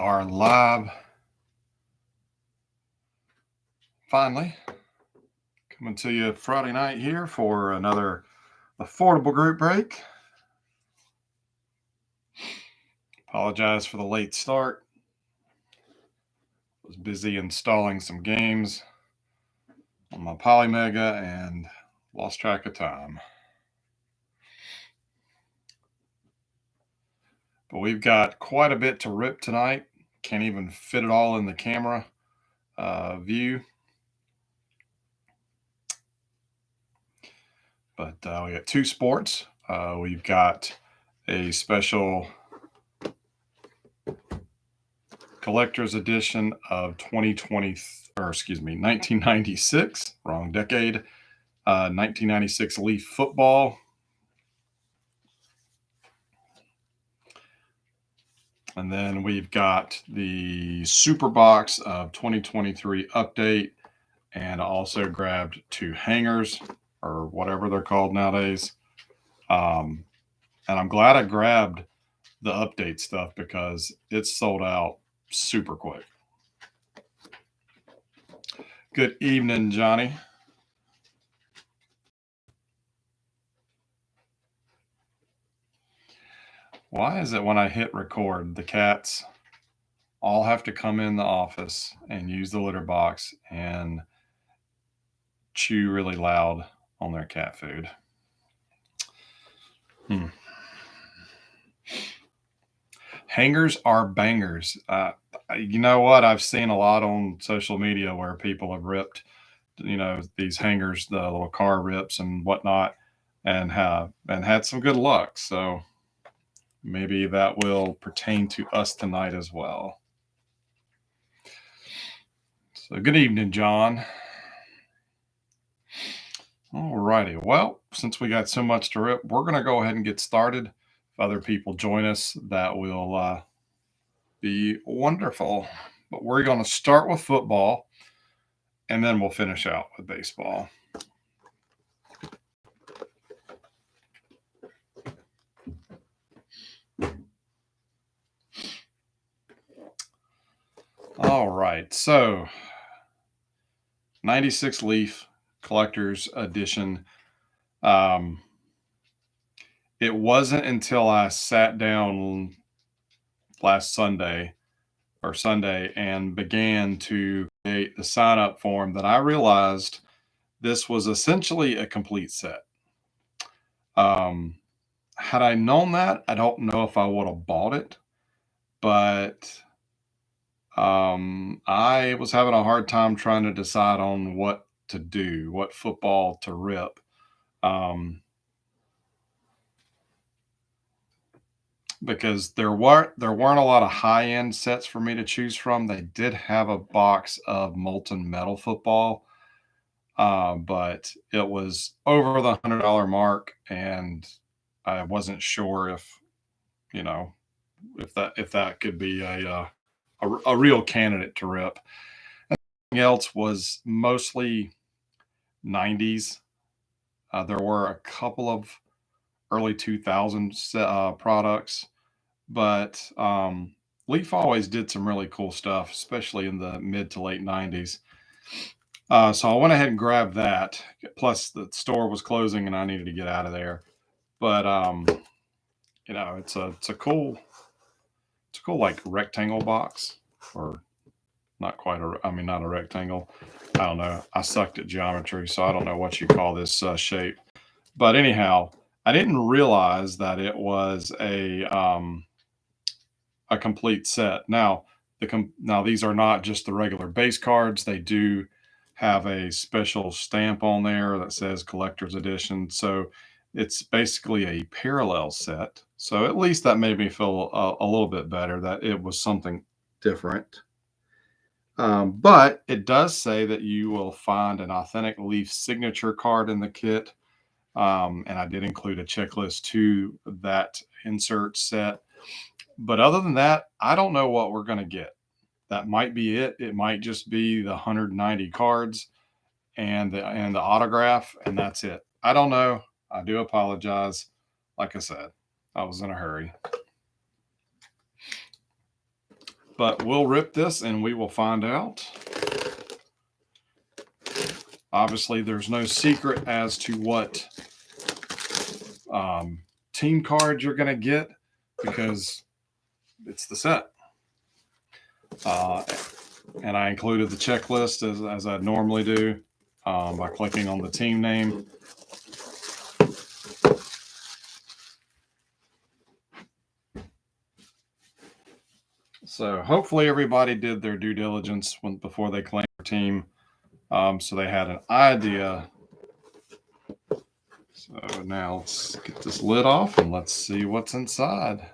are live. Finally, coming to you Friday night here for another affordable group break. Apologize for the late start. Was busy installing some games on my Polymega and lost track of time. But we've got quite a bit to rip tonight. Can't even fit it all in the camera view. But we got two sports. We've got a special collector's edition of 1996, wrong decade, 1996 Leaf football. And then we've got the Super Box of 2023 update, and also grabbed two hangers or whatever they're called nowadays. And I'm glad I grabbed the update stuff because it's sold out super quick. Good evening, Johnny. Why is it when I hit record, the cats all have to come in the office and use the litter box and chew really loud on their cat food? Hangers are bangers. You know what? I've seen a lot on social media where people have ripped, these hangers, the little car rips and whatnot, and had some good luck. So maybe that will pertain to us tonight as well. So good evening, John. All righty. Well, since we got so much to rip, we're going to go ahead and get started. If other people join us, that will be wonderful. But we're going to start with football, and then we'll finish out with baseball. All right. So 96 Leaf Collector's Edition. It wasn't until I sat down last Sunday and began to create the sign up form that I realized this was essentially a complete set. Had I known that, I don't know if I would have bought it, but I was having a hard time trying to decide on what to do, what football to rip. Because there weren't a lot of high-end sets for me to choose from. They did have a box of Molten Metal football, but it was over the $100 mark, and I wasn't sure if that could be a real candidate to rip. Everything else was mostly 90s. There were a couple of early 2000s products, but Leaf always did some really cool stuff, especially in the mid to late 90s. So I went ahead and grabbed that. Plus, the store was closing, and I needed to get out of there. But it's a cool like rectangle box, or not quite not a rectangle. I don't know. I sucked at geometry, so I don't know what you call this shape. But anyhow, I didn't realize that it was a complete set. Now, these are not just the regular base cards. They do have a special stamp on there that says collector's edition. So it's basically a parallel set. So at least that made me feel a little bit better that it was something different. But it does say that you will find an authentic Leaf signature card in the kit. And I did include a checklist to that insert set. But other than that, I don't know what we're going to get. That might be it. It might just be the 190 cards and the autograph, and that's it. I don't know. I do apologize. Like I said, I was in a hurry. but we'll rip this and we will find out. Obviously, there's no secret as to what team cards you're going to get because it's the set. And I included the checklist as I normally do by clicking on the team name. So hopefully everybody did their due diligence before they claimed their team, so they had an idea. So now let's get this lid off and let's see what's inside.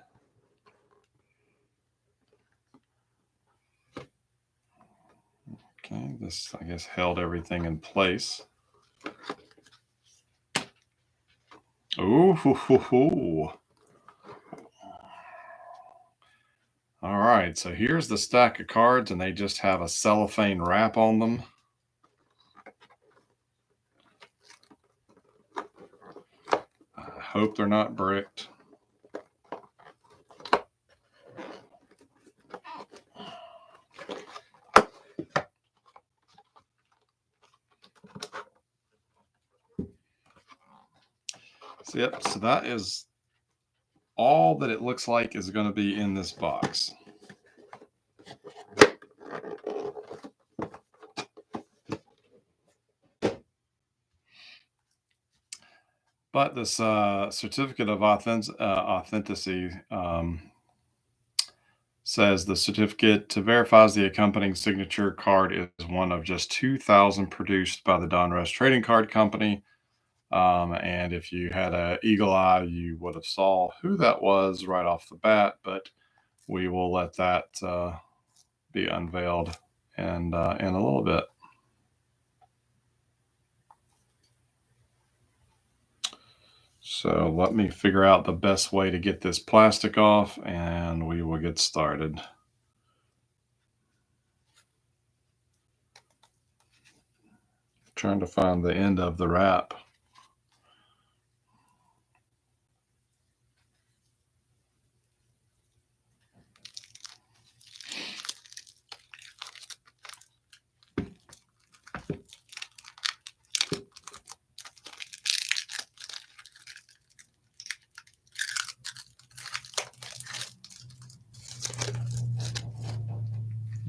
Okay, this, I guess, held everything in place. Ooh, hoo, hoo, hoo. All right, so here's the stack of cards, and they just have a cellophane wrap on them. I hope they're not bricked. So, yep, so that is all that it looks like is going to be in this box. But this certificate of authenticity says the certificate verifies the accompanying signature card is one of just 2,000 produced by the Donruss Trading Card Company. And if you had an eagle eye, you would have saw who that was right off the bat, but we will let that be unveiled in a little bit. So let me figure out the best way to get this plastic off and we will get started. Trying to find the end of the wrap.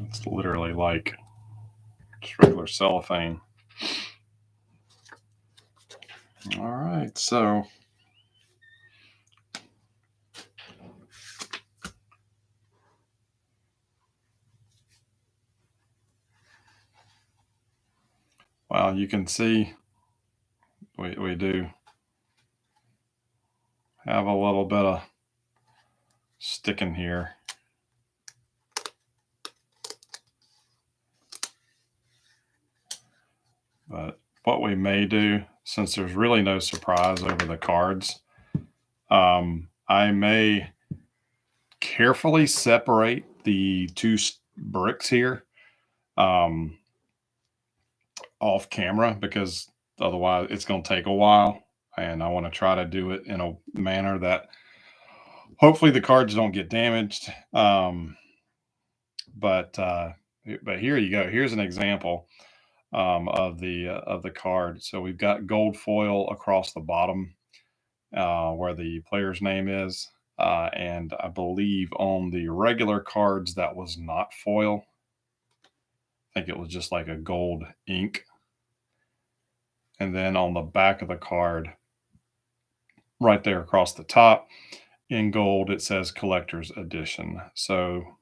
It's literally like just regular cellophane. All right, so well, you can see we do have a little bit of sticking here. But what we may do, since there's really no surprise over the cards, I may carefully separate the two bricks here off camera because otherwise it's going to take a while. And I want to try to do it in a manner that hopefully the cards don't get damaged. But here you go. Here's an example of the card. So we've got gold foil across the bottom where the player's name is. And I believe on the regular cards that was not foil. I think it was just like a gold ink. And then on the back of the card, right there across the top, in gold, it says Collector's Edition. So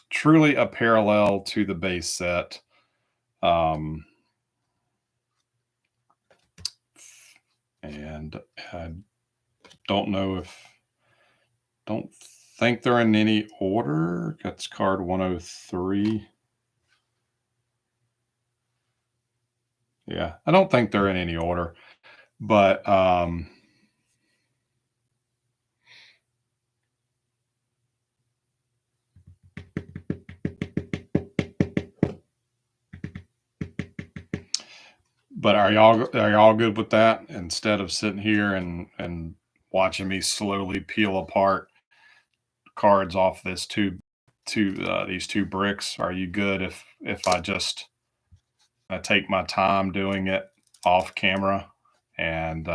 truly a parallel to the base set. And I don't think they're in any order. That's card 103. Yeah, I don't think they're in any order, but are y'all good with that? Instead of sitting here and watching me slowly peel apart cards off this tube these two bricks? Are you good if I just take my time doing it off camera? And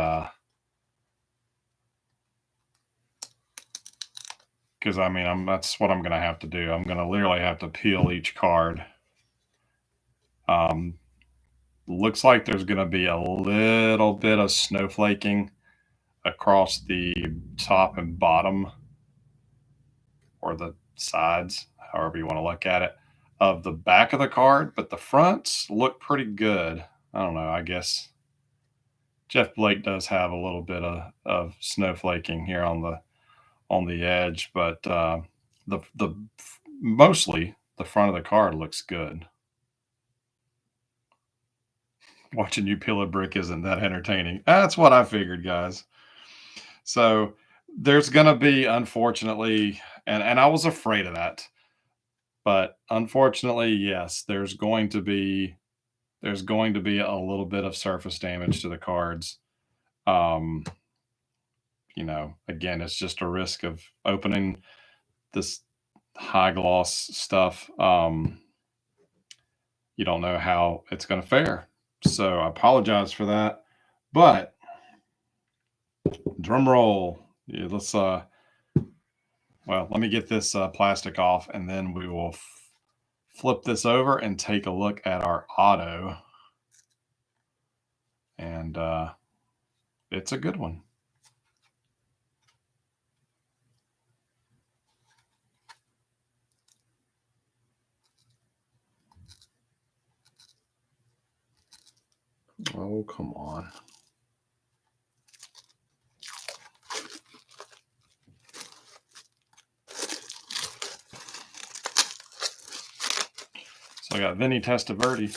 because I mean, that's what I'm going to have to do. I'm going to literally have to peel each card. Looks like there's going to be a little bit of snowflaking across the top and bottom, or the sides, however you want to look at it, of the back of the card, but the fronts look pretty good. I don't know. I guess Jeff Blake does have a little bit of snowflaking here on the edge, but the mostly the front of the card looks good. Watching you peel a brick isn't that entertaining. That's what I figured, guys. So there's going to be, unfortunately, and I was afraid of that, but unfortunately, yes, there's going to be a little bit of surface damage to the cards. Again, it's just a risk of opening this high gloss stuff. You don't know how it's going to fare. So I apologize for that. But drum roll. Yeah, let's let me get this plastic off, and then we will flip this over and take a look at our auto. And it's a good one. Oh, come on. So I got Vinny Testaverde,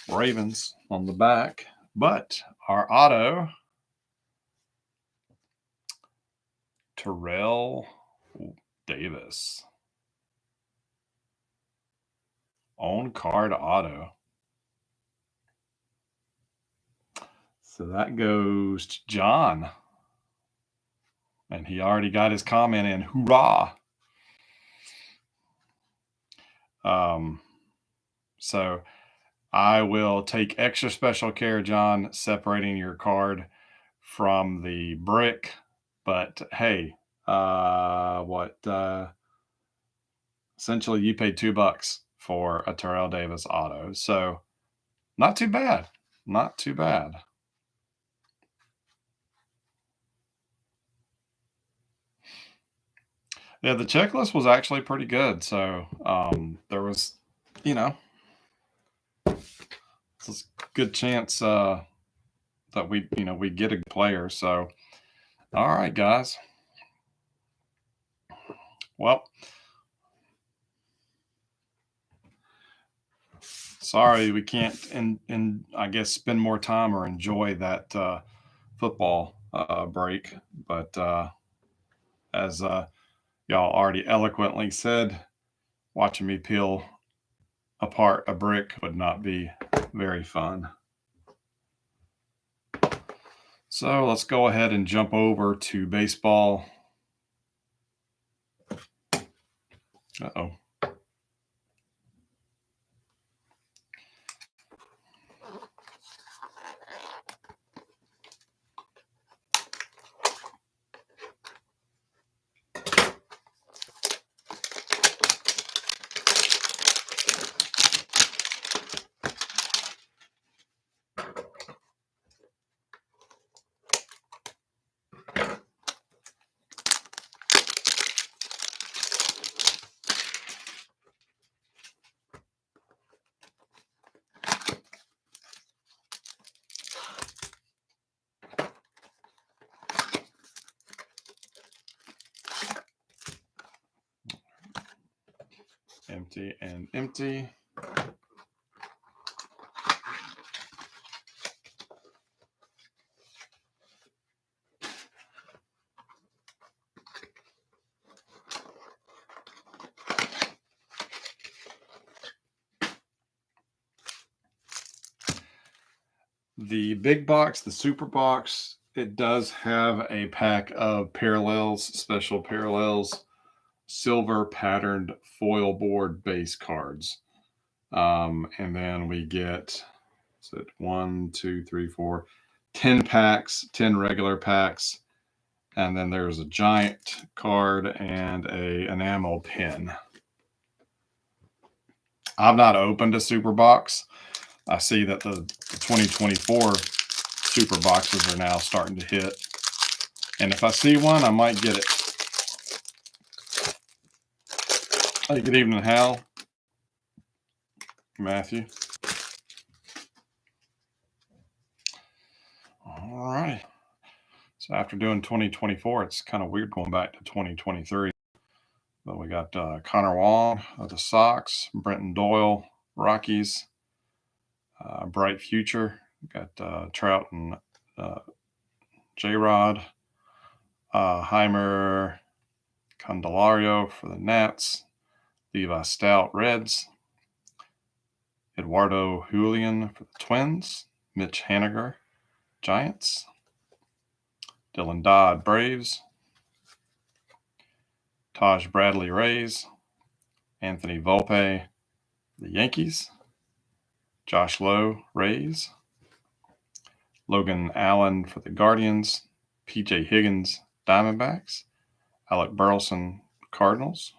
Ravens on the back, but our auto, Terrell Davis. On card auto. So that goes to John. And he already got his comment in. Hoorah! So I will take extra special care, John, separating your card from the brick. But hey, essentially you paid $2 for a Terrell Davis auto. So not too bad. Not too bad. Yeah, the checklist was actually pretty good. So there was, it's a good chance that we get a player. So, all right, guys. Well, sorry we can't, and I guess spend more time or enjoy that football break. But as y'all already eloquently said, watching me peel apart a brick would not be very fun. So let's go ahead and jump over to baseball. Uh-oh. Empty and empty. The big box, the super box, it does have a pack of parallels, special parallels. silver patterned foil board base cards. And then we get, is it 1, 2, 3, 4, 10 packs, 10 regular packs. And then there's a giant card and a enamel pin. I've not opened a super box. I see that the 2024 super boxes are now starting to hit. And if I see one, I might get it. Hey, good evening, Hal. Matthew. All right. So after doing 2024, it's kind of weird going back to 2023. But we got Connor Wong of the Sox, Brenton Doyle, Rockies, Bright Future. We got Trout and J-Rod, Heimer Candelario for the Nats, Levi Stout Reds, Eduardo Julian for the Twins, Mitch Haniger Giants, Dylan Dodd Braves, Taj Bradley Rays, Anthony Volpe the Yankees, Josh Lowe Rays, Logan Allen for the Guardians, PJ Higgins Diamondbacks, Alec Burleson Cardinals,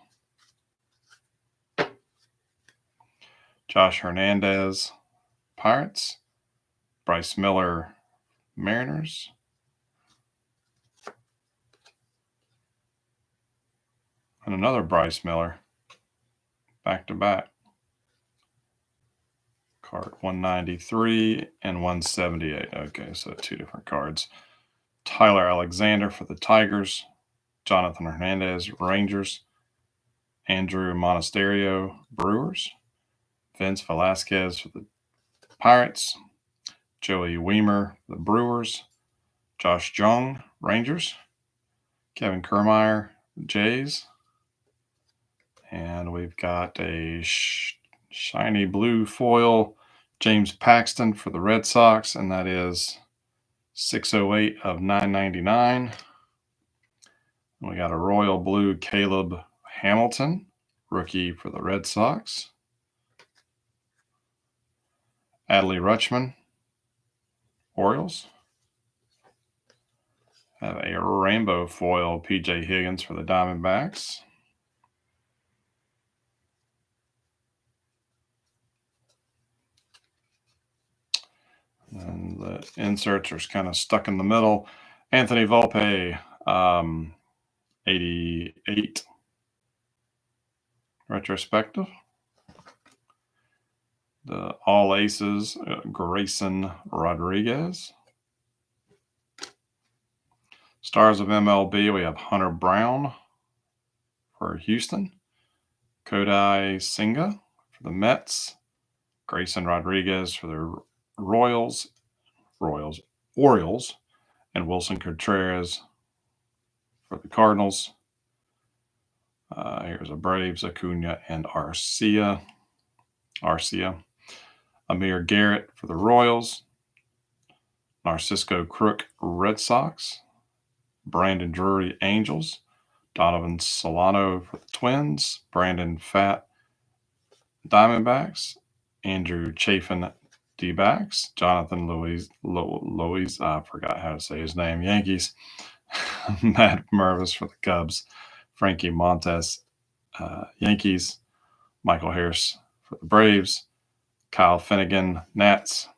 Josh Hernandez Pirates, Bryce Miller Mariners, and another Bryce Miller back to back. Card 193 and 178. Okay, so 2 different cards. Tyler Alexander for the Tigers, Jonathan Hernandez Rangers, Andrew Monasterio Brewers, Vince Velasquez for the Pirates, Joey Weimer for the Brewers, Josh Jung Rangers, Kevin Kiermaier Jays, and we've got a shiny blue foil James Paxton for the Red Sox, and that is 608 of 999. We got a royal blue Caleb Hamilton, rookie for the Red Sox. Adley Rutschman, Orioles. Have a rainbow foil PJ Higgins for the Diamondbacks. And the inserts are kind of stuck in the middle. Anthony Volpe, 88 retrospective. The All Aces, Grayson Rodriguez. Stars of MLB, we have Hunter Brown for Houston, Kodai Senga for the Mets, Grayson Rodriguez for the Orioles, and Wilson Contreras for the Cardinals. Here's a Braves, Acuna, and Arcia. Amir Garrett for the Royals, Narcisco Crook Red Sox, Brandon Drury Angels, Donovan Solano for the Twins, Brandon Pfaadt Diamondbacks, Andrew Chafin D-backs, Jonathan Louise, I forgot how to say his name, Yankees, Matt Mervis for the Cubs, Frankie Montes Yankees, Michael Harris for the Braves, Kyle Finnegan Nats,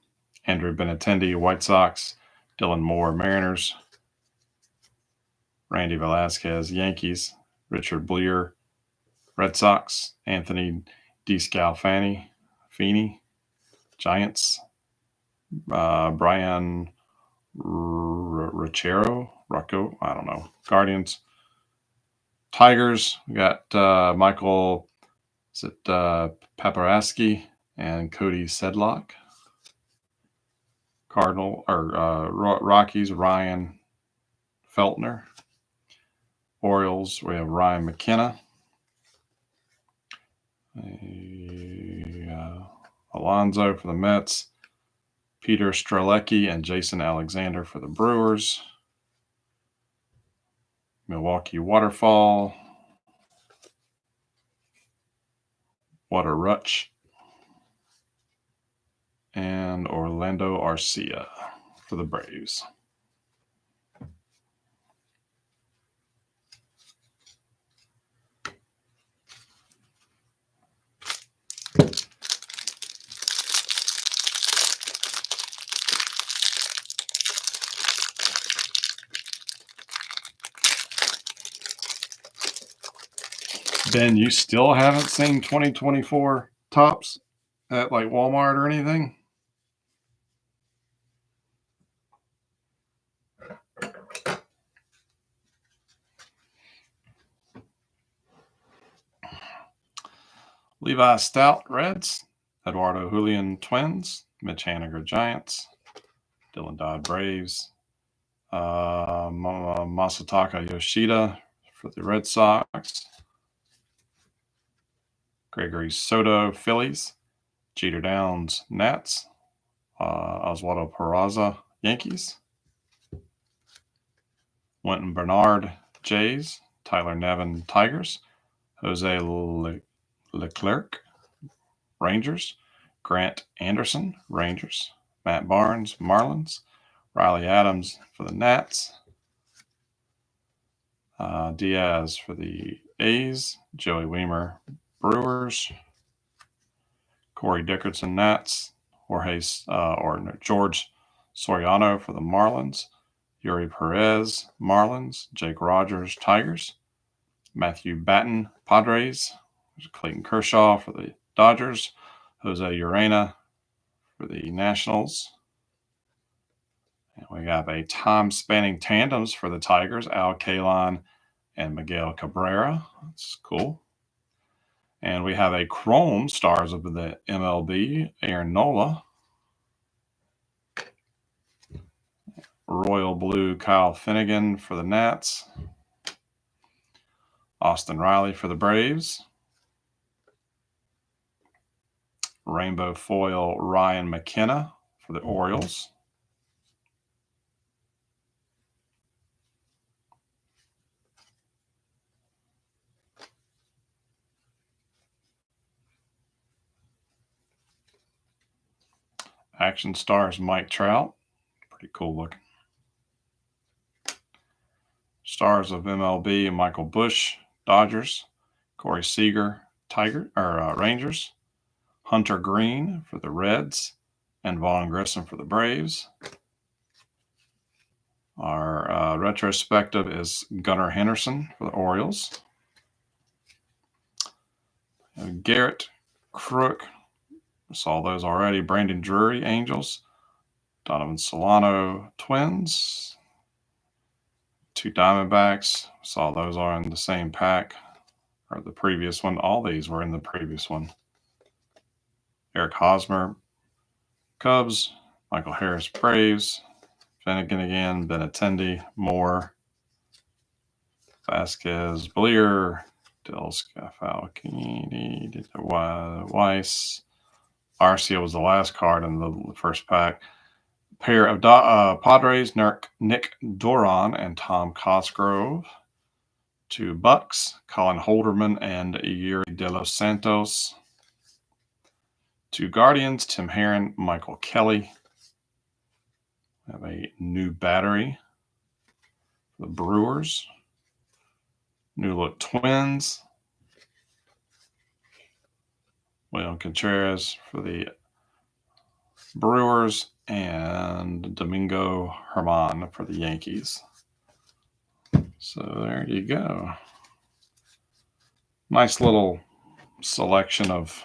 Andrew Benintendi White Sox, Dylan Moore Mariners, Randy Velasquez Yankees, Richard Bleer Red Sox, Anthony DeScalfani Feeney Giants, Brian Rocco, I don't know, Guardians. Tigers, we got Michael Paparazzi and Cody Sedlock. Rockies, Ryan Feltner. Orioles, we have Ryan McKenna. Alonso for the Mets, Peter Strelecki and Jason Alexander for the Brewers, Milwaukee Waterfall, Water Rutsch, and Orlando Arcia for the Braves. Ben, you still haven't seen 2024 Topps at like Walmart or anything? Levi Stout Reds, Eduardo Julian Twins, Mitch Haniger Giants, Dylan Dodd Braves, Masataka Yoshida for the Red Sox, Gregory Soto Phillies, Jeter Downs Nats, Oswaldo Peraza Yankees, Wynton Bernard Jays, Tyler Nevin Tigers, Jose Leclerc Rangers, Grant Anderson Rangers, Matt Barnes Marlins, Riley Adams for the Nats, Diaz for the A's, Joey Wiemer Brewers, Corey Dickerson Nats, George Soriano for the Marlins, Yuri Perez Marlins, Jake Rogers Tigers, Matthew Batten Padres, Clayton Kershaw for the Dodgers, Jose Urena for the Nationals. And we have a time-spanning tandems for the Tigers, Al Kaline and Miguel Cabrera. That's cool. And we have a Chrome Stars of the MLB, Aaron Nola. Royal Blue, Kyle Finnegan for the Nats. Austin Riley for the Braves. Rainbow Foil, Ryan McKenna for the Orioles. Action Stars, Mike Trout. Pretty cool looking. Stars of MLB, Michael Busch, Dodgers. Corey Seager, Rangers. Hunter Green for the Reds. And Vaughn Grissom for the Braves. Our retrospective is Gunnar Henderson for the Orioles. Garrett Crook, saw those already. Brandon Drury, Angels. Donovan Solano, Twins. 2 Diamondbacks, saw those are in the same pack, or the previous one. All these were in the previous one. Eric Hosmer, Cubs. Michael Harris, Braves. Finnegan again, Benintendi, Moore, Vasquez, Bleer, Del Scafalcini, Weiss. Arcia was the last card in the first pack. Pair of Padres, Nick Doran and Tom Cosgrove. 2 Bucks, Colin Holderman and Yuri De Los Santos. 2 Guardians, Tim Herron, Michael Kelly. Have a new battery for the Brewers. New Look Twins. William Contreras for the Brewers and Domingo Germán for the Yankees. So there you go. Nice little selection of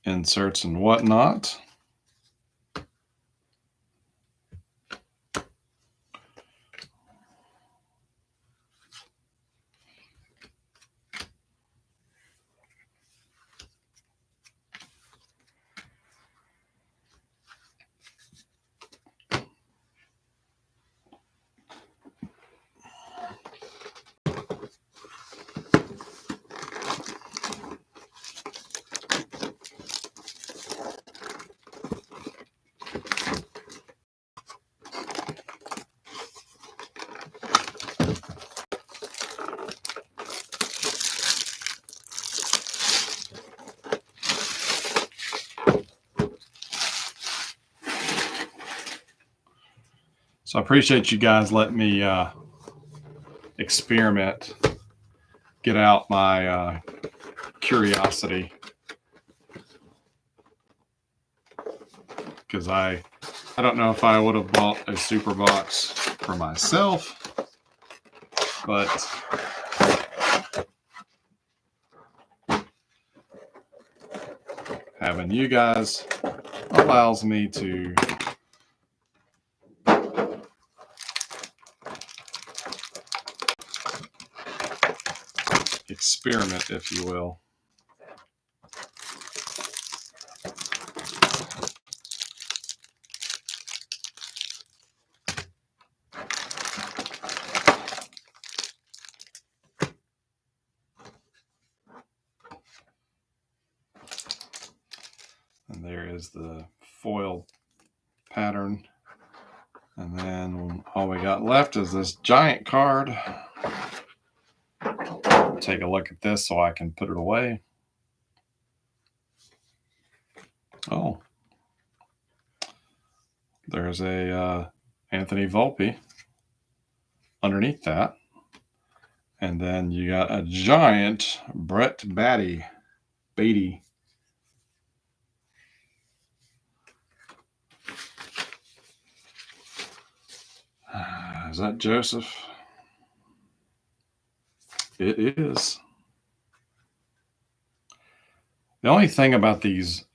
inserts and whatnot. So I appreciate you guys letting me experiment, get out my curiosity, because I don't know if I would have bought a super box for myself, but having you guys allows me to experiment, if you will. And there is the foil pattern. And then all we got left is this giant card. Take a look at this so I can put it away. Oh, there's a Anthony Volpe underneath that. And then you got a giant Brett Beatty. Is that Joseph? It is. The only thing about these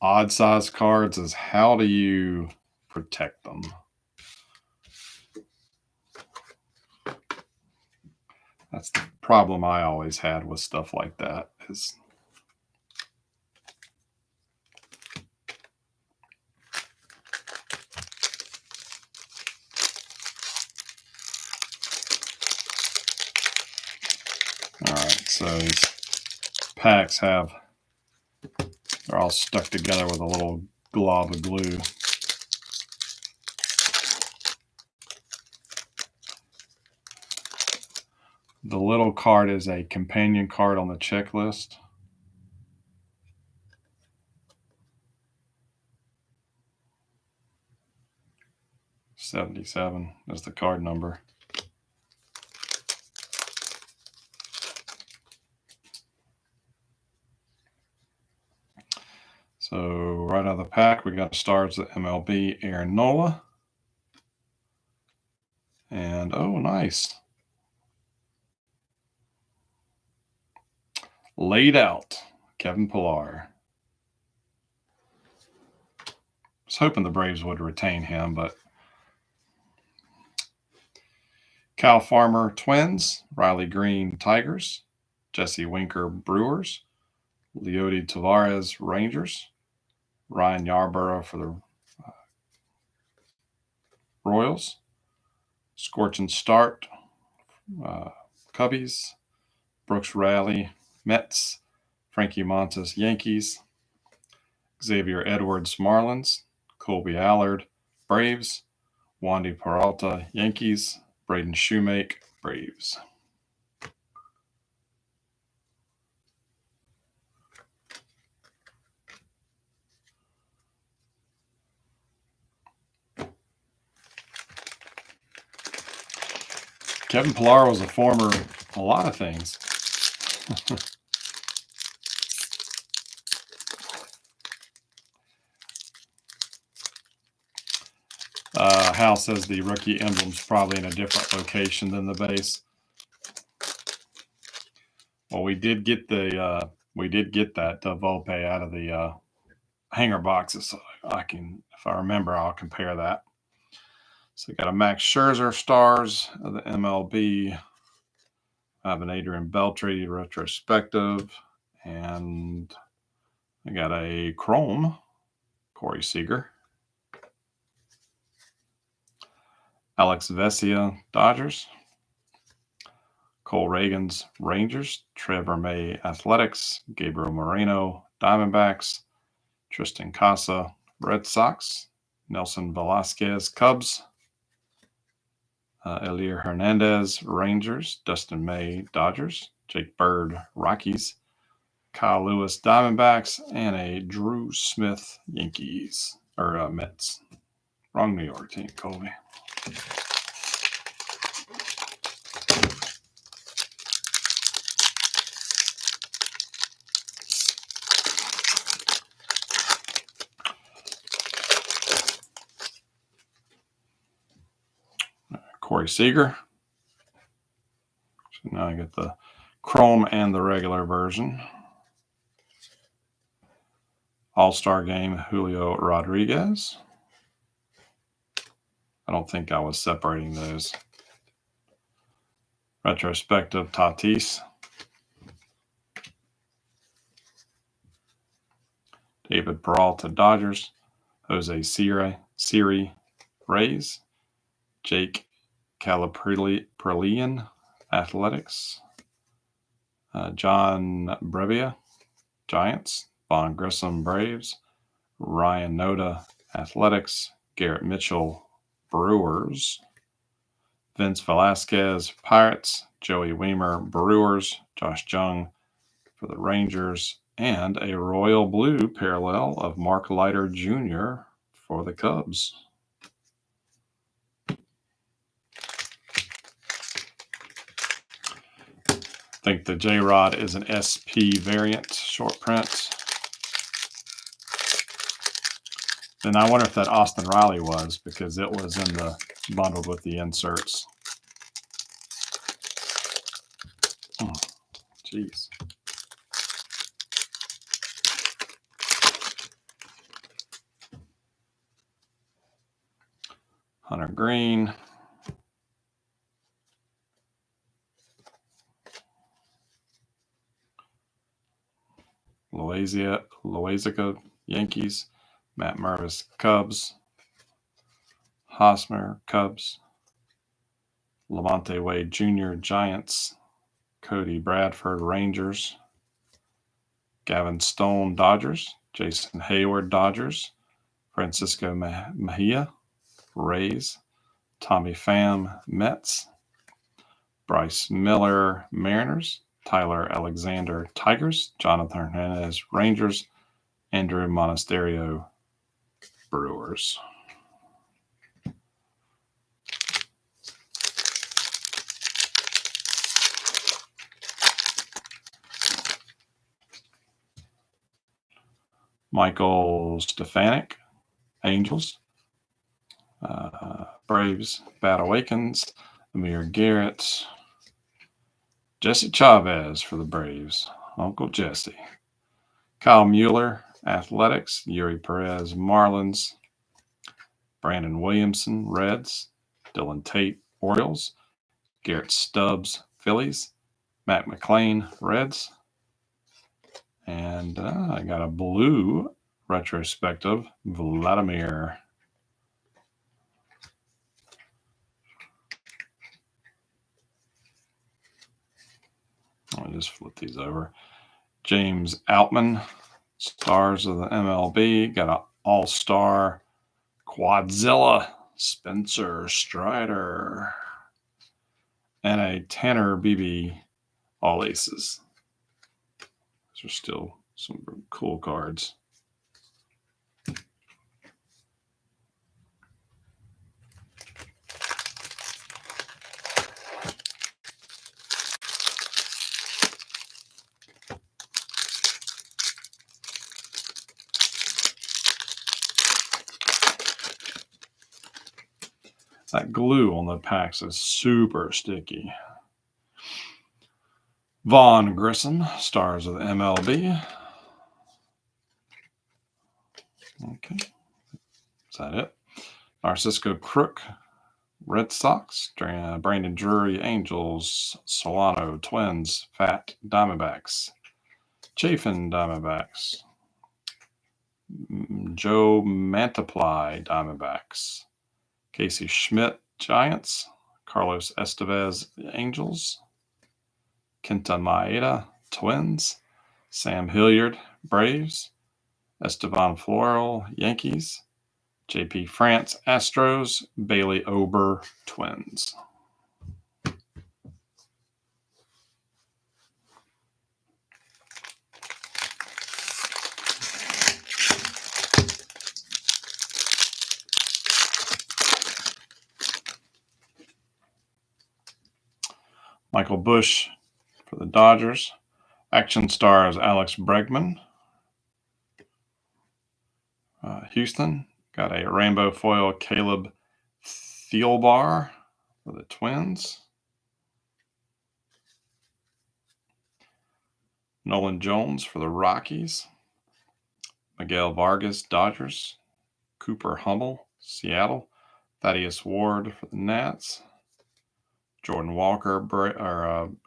odd size cards is how do you protect them? That's the problem I always had with stuff like that is all right, so these packs they're all stuck together with a little glob of glue. The little card is a companion card on the checklist. $77 is the card number. So right out of the pack, we got stars at MLB, Aaron Nola. And oh, nice. Laid out, Kevin Pillar. I was hoping the Braves would retain him, but Kyle Farmer, Twins, Riley Green, Tigers, Jesse Winker, Brewers, Leody Taveras, Rangers, Ryan Yarborough for the Royals, Scorching Start, Cubbies, Brooks Raley, Mets, Frankie Montas, Yankees, Xavier Edwards, Marlins, Colby Allard, Braves, Wandy Peralta, Yankees, Braden Shoemake, Braves. Kevin Pillar was a lot of things. Hal says the rookie emblem's probably in a different location than the base. Well, we did get that Volpe out of the hanger boxes. So I can, if I remember, I'll compare that. So we got a Max Scherzer stars of the MLB. I have an Adrian Beltre retrospective, and I got a Chrome Corey Seager. Alex Vesia, Dodgers. Cole Reagans, Rangers. Trevor May, Athletics. Gabriel Moreno, Diamondbacks. Tristan Casa, Red Sox. Nelson Velasquez, Cubs. Elier Hernandez, Rangers. Dustin May, Dodgers. Jake Bird, Rockies. Kyle Lewis, Diamondbacks. And a Drew Smith, Yankees. Or Mets. Wrong New York team, Colby. Corey Seager. So now I get the Chrome and the regular version. All-Star Game, Julio Rodriguez. I don't think I was separating those. Retrospective, Tatis. David Peralta, Dodgers. Jose Siri, Rays. Jake Caliprillian, Athletics. John Brevia, Giants. Vaughn Grissom, Braves. Ryan Noda, Athletics. Garrett Mitchell, Brewers. Vince Velasquez, Pirates. Joey Weimer, Brewers. Josh Jung for the Rangers. And a royal blue parallel of Mark Leiter Jr. for the Cubs. I think the J-Rod is an SP variant short print. And I wonder if that Austin Riley was, because it was in the bundled with the inserts. Jeez. Hunter Green. Loaisiga, Yankees. Matt Mervis, Cubs. Hosmer, Cubs. Lamonte Wade Jr., Giants. Cody Bradford, Rangers. Gavin Stone, Dodgers. Jason Hayward, Dodgers. Francisco Mejia, Rays. Tommy Pham, Mets. Bryce Miller, Mariners. Tyler Alexander, Tigers. Jonathan Hernandez, Rangers. Andrew Monasterio, Brewers. Michael Stefanik, Angels. Braves, Bat Awakens. Amir Garrett. Jesse Chavez for the Braves. Uncle Jesse. Kyle Mueller, Athletics. Yuri Perez, Marlins. Brandon Williamson, Reds. Dylan Tate, Orioles. Garrett Stubbs, Phillies. Matt McLean, Reds. And I got a blue retrospective, Vladimir. I'll just flip these over. James Outman, Stars of the MLB. Got an All-Star Quadzilla, Spencer Strider. And a Tanner Bibee, All Aces. These are still some cool cards. That glue on the packs is super sticky. Vaughn Grissom, Stars of the MLB. Okay. Is that it? Narcisco Crook, Red Sox. Brandon Drury, Angels. Solano, Twins. Fat, Diamondbacks. Chafin, Diamondbacks. Joe Mantiply, Diamondbacks. Casey Schmidt, Giants. Carlos Estevez, Angels. Kenta Maeda, Twins. Sam Hilliard, Braves. Esteban Floro, Yankees. JP France, Astros. Bailey Ober, Twins. Michael Busch for the Dodgers. Action Stars Alex Bregman. Houston got a rainbow foil Caleb Thielbar for the Twins. Nolan Jones for the Rockies. Miguel Vargas, Dodgers. Cooper Hummel, Seattle. Thaddeus Ward for the Nats. Jordan Walker,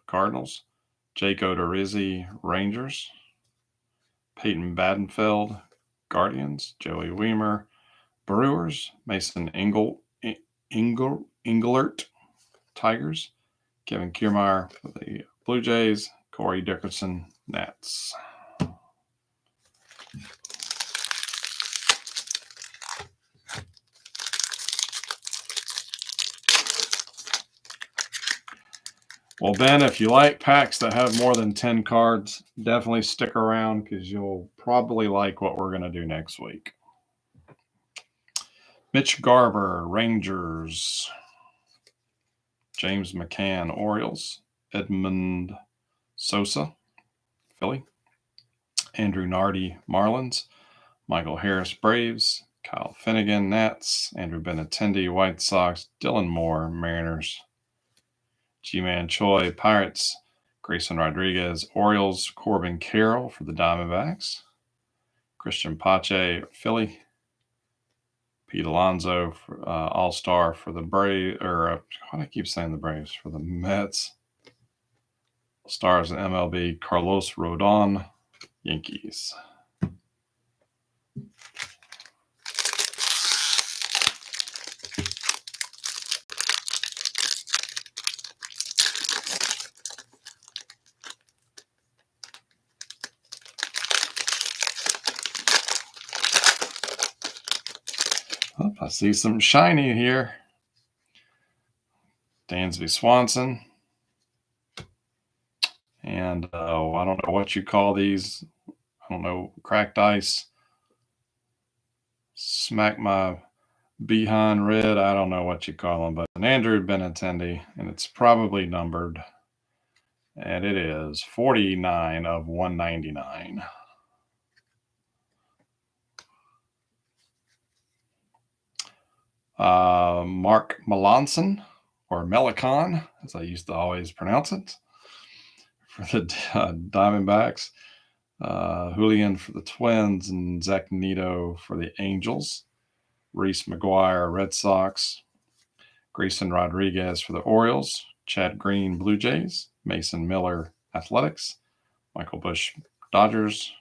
Cardinals. Jake Odorizzi, Rangers. Peyton Badenfeld, Guardians. Joey Wiemer, Brewers. Mason Englert, Tigers. Kevin Kiermaier for the Blue Jays. Corey Dickerson, Nats. Well, Ben, if you like packs that have more than 10 cards, definitely stick around because you'll probably like what we're going to do next week. Mitch Garver, Rangers. James McCann, Orioles. Edmund Sosa, Philly. Andrew Nardi, Marlins. Michael Harris, Braves. Kyle Finnegan, Nats. Andrew Benintendi, White Sox. Dylan Moore, Mariners. G-Man Choi, Pirates. Grayson Rodriguez, Orioles. Corbin Carroll for the Diamondbacks. Christian Pache, Philly. Pete Alonso, All-Star for the Braves, why do I keep saying the Braves? For the Mets. Stars in MLB, Carlos Rodon, Yankees. Oh, I see some shiny here. Dansby Swanson. And I don't know what you call these. I don't know, cracked ice. Smack my behind red. I don't know what you call them, but an Andrew Benintendi, and it's probably numbered. And it is 49 of 199. Mark Melanson, or Melicon, as I used to always pronounce it, for the Diamondbacks. Julian for the Twins, and Zach Neto for the Angels. Reese McGuire, Red Sox. Grayson Rodriguez for the Orioles. Chad Green, Blue Jays. Mason Miller, Athletics. Michael Busch, Dodgers.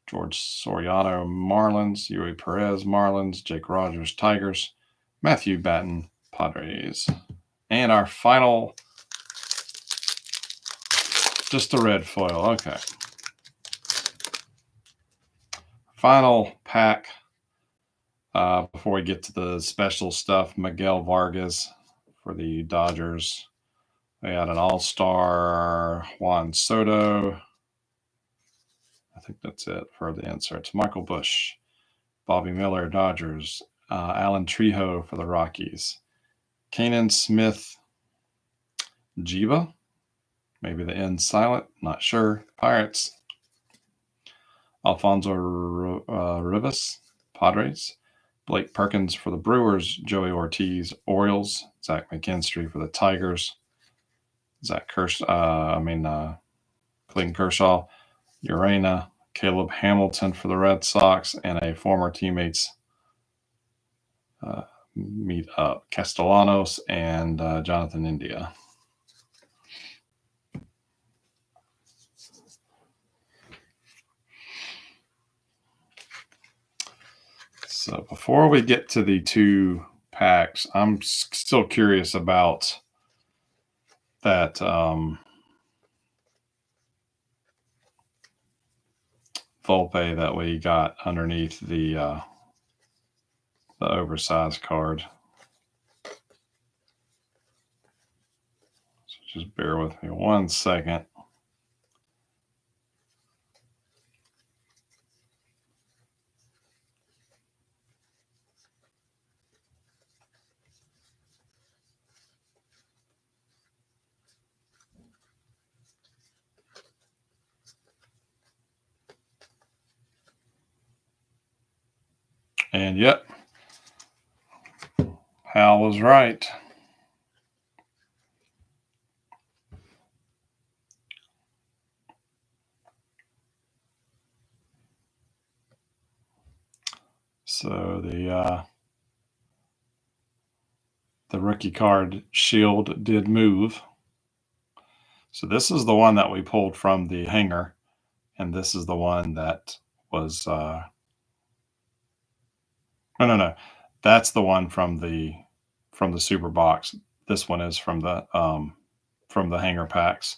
George Soriano, Marlins. Yuri Perez, Marlins. Jake Rogers, Tigers. Matthew Batten, Padres. And our final, just a red foil. Okay. Final pack before we get to the special stuff. Miguel Vargas for the Dodgers. We had an all-star Juan Soto. I think that's it for the inserts. Michael Busch, Bobby Miller, Dodgers. Alan Trejo for the Rockies. Kanan Smith, Jiba. Maybe the N silent. Not sure. Pirates. Alfonso Rivas, Padres. Blake Perkins for the Brewers. Joey Ortiz, Orioles. Zach McKinstry for the Tigers. Clayton Kershaw, Urena. Caleb Hamilton for the Red Sox, and a former teammates meet up. Castellanos and Jonathan India. So before we get to the two packs, I'm still curious about that Volpe that we got underneath the oversized card. So just bear with me 1 second. And yep, Hal was right. So the rookie card shield did move. So this is the one that we pulled from the hanger, and this is the one that was no. That's the one from the super box. This one is from the hanger packs.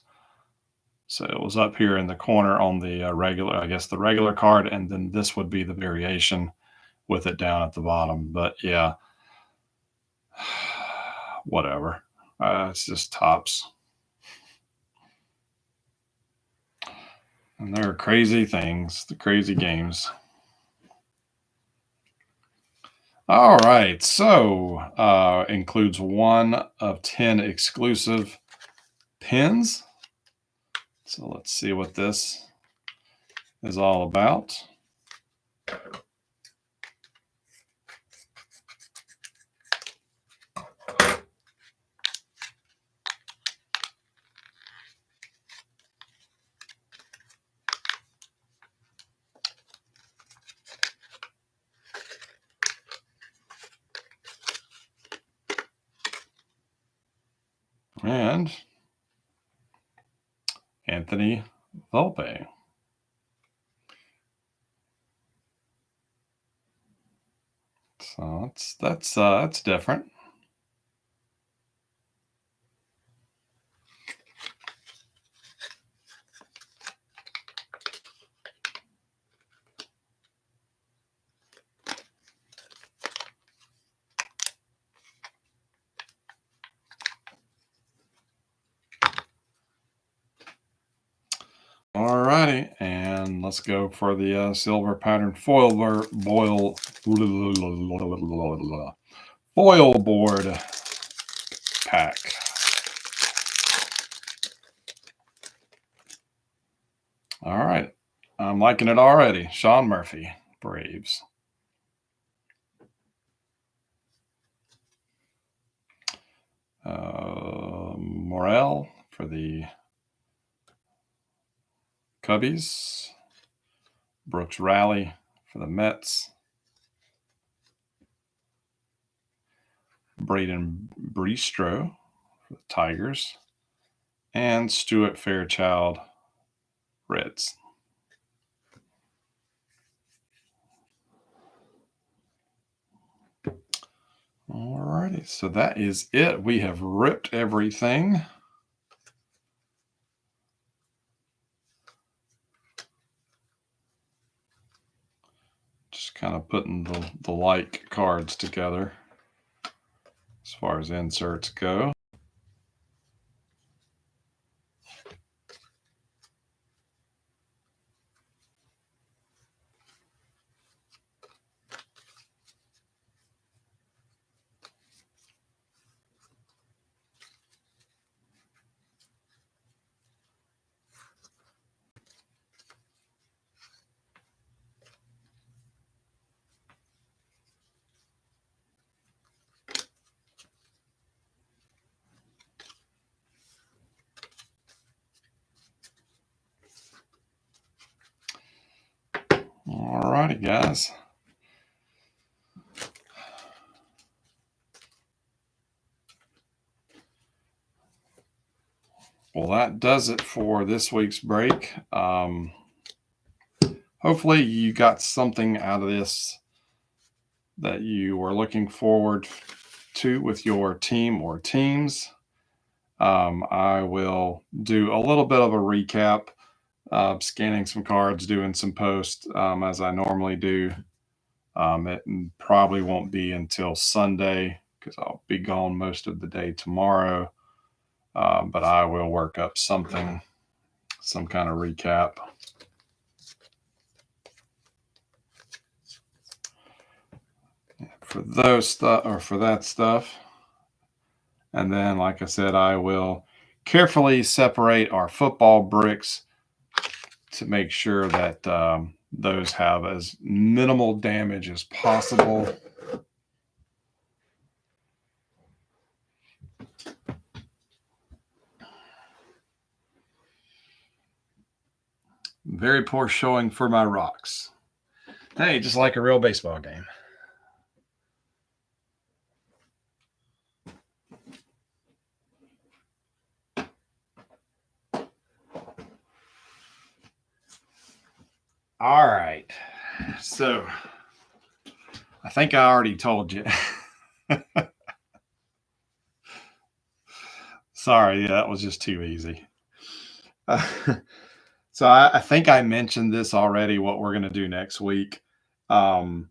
So it was up here in the corner on the regular, I guess the regular card, and then this would be the variation with it down at the bottom. But yeah, whatever. It's just tops. And there are crazy things, the crazy games. All right, so includes 1 of 10 exclusive pins. So let's see what this is all about. And Anthony Volpe. So that's different. All righty, and let's go for the silver pattern foil board pack. All right, I'm liking it already. Sean Murphy, Braves. Morel for the Cubbies. Brooks Rally for the Mets. Braden Breestro for the Tigers. And Stuart Fairchild, Reds. All righty, so that is it. We have ripped everything. Just kind of putting the like cards together as far as inserts go. All righty, guys. Well, that does it for this week's break. Hopefully you got something out of this that you were looking forward to with your team or teams. I will do a little bit of a recap, scanning some cards, doing some posts as I normally do. It probably won't be until Sunday because I'll be gone most of the day tomorrow. But I will work up something, some kind of recap. For those stuff or for that stuff. And then, like I said, I will carefully separate our football bricks to make sure that those have as minimal damage as possible. Very poor showing for my rocks. Hey, just like a real baseball game. All right. So I think I already told you. Sorry, yeah, that was just too easy. So I think I mentioned this already, what we're going to do next week. Yeah,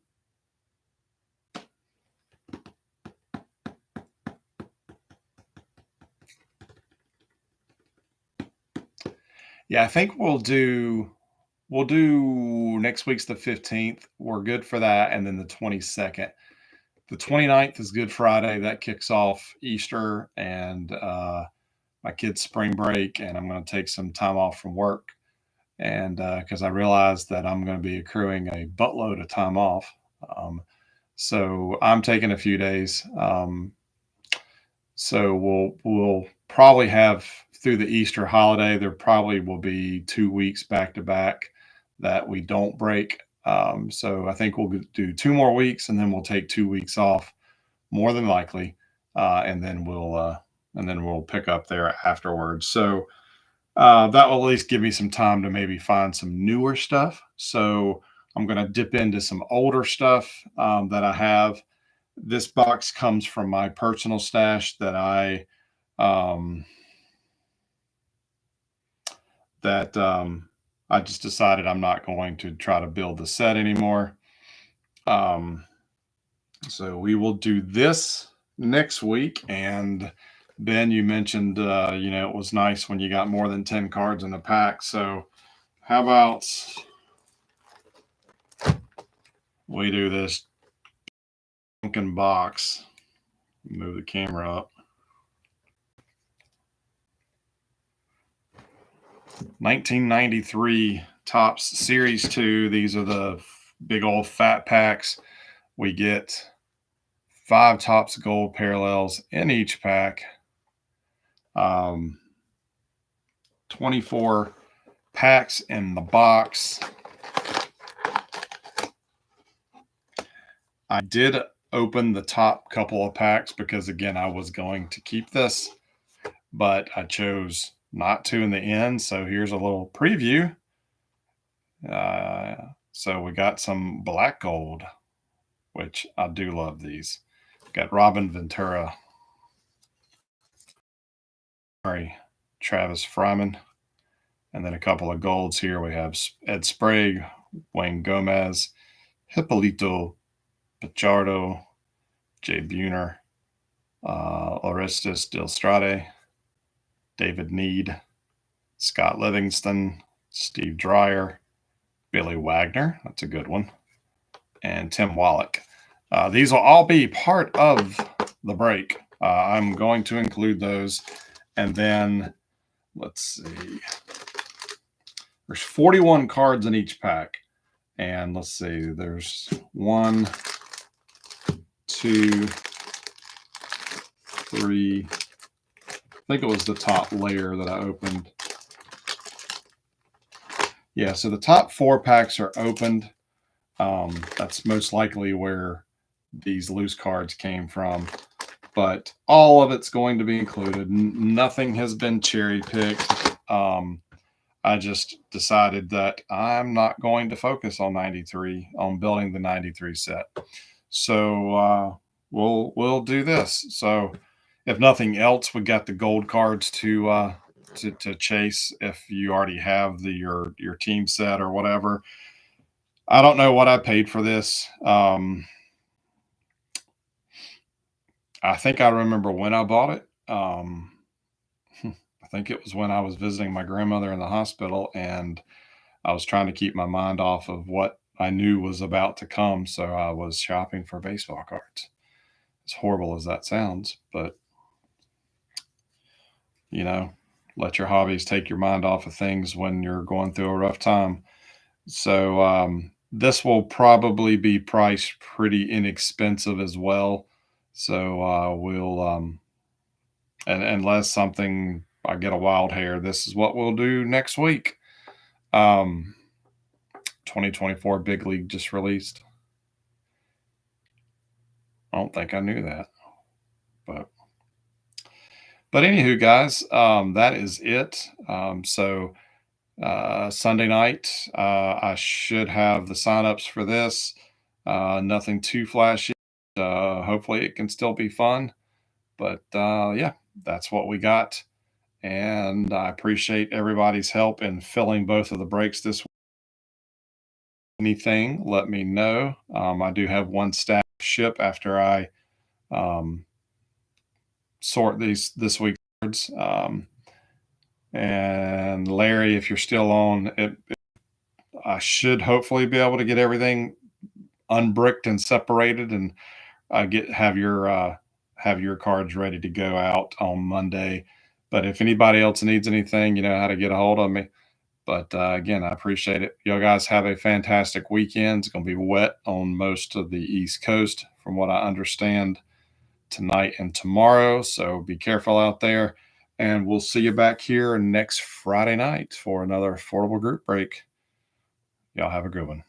I think we'll do next week's the 15th. We're good for that. And then the 22nd. The 29th is Good Friday. That kicks off Easter and my kids' spring break. And I'm going to take some time off from work. And because I realized that I'm going to be accruing a buttload of time off. So I'm taking a few days. So we'll probably have through the Easter holiday, there probably will be 2 weeks back to back that we don't break. So I think we'll do 2 more weeks and then we'll take 2 weeks off, more than likely, and then we'll pick up there afterwards. So that will at least give me some time to maybe find some newer stuff. So I'm going to dip into some older stuff that I have. This box comes from my personal stash that I just decided I'm not going to try to build the set anymore. So we will do this next week. And Ben, you mentioned, it was nice when you got more than 10 cards in a pack. So how about we do this Duncan box? Move the camera up. 1993 Topps Series 2. These are the big old fat packs. We get 5 Topps Gold parallels in each pack. 24 packs in the box. I did open the top couple of packs because, again, I was going to keep this, but I chose not to in the end. So here's a little preview. So we got some black gold, which I do love these. Got Robin Ventura, Travis Fryman, and then a couple of golds here. We have Ed Sprague, Wayne Gomez, Hippolito Pichardo, Jay Buhner, Orestes Delstrade, David Need, Scott Livingston, Steve Dreyer, Billy Wagner, that's a good one, and Tim Wallach. These will all be part of the break. I'm going to include those. And then, let's see, there's 41 cards in each pack. And let's see, there's 1, 2, 3. I think it was the top layer that I opened. Yeah, so the top 4 packs are opened. That's most likely where these loose cards came from. But all of it's going to be included. Nothing has been cherry picked. I just decided that I'm not going to focus on 93, on building the 93 set. So we'll do this. So if nothing else, we got the gold cards to chase if you already have your team set or whatever. I don't know what I paid for this. I think I remember when I bought it. I think it was when I was visiting my grandmother in the hospital, and I was trying to keep my mind off of what I knew was about to come. So I was shopping for baseball cards. As horrible as that sounds, but let your hobbies take your mind off of things when you're going through a rough time. So this will probably be priced pretty inexpensive as well. So we'll and unless something I get a wild hair, this is what we'll do next week. 2024 Big League just released. I don't think I knew that, but anywho, guys, that is it. So Sunday night, I should have the signups for this. Nothing too flashy. Hopefully, it can still be fun. But yeah, that's what we got. And I appreciate everybody's help in filling both of the breaks this week. Anything, let me know. I do have one stack ship after I um, sort these this week's cards. And Larry, if you're still on, I should hopefully be able to get everything unbricked and separated, and have your cards ready to go out on Monday. But if anybody else needs anything, you know how to get a hold of me. But again, I appreciate it. You guys have a fantastic weekend. It's going to be wet on most of the East Coast, from what I understand, tonight and tomorrow. So be careful out there. And we'll see you back here next Friday night for another affordable group break. Y'all have a good one.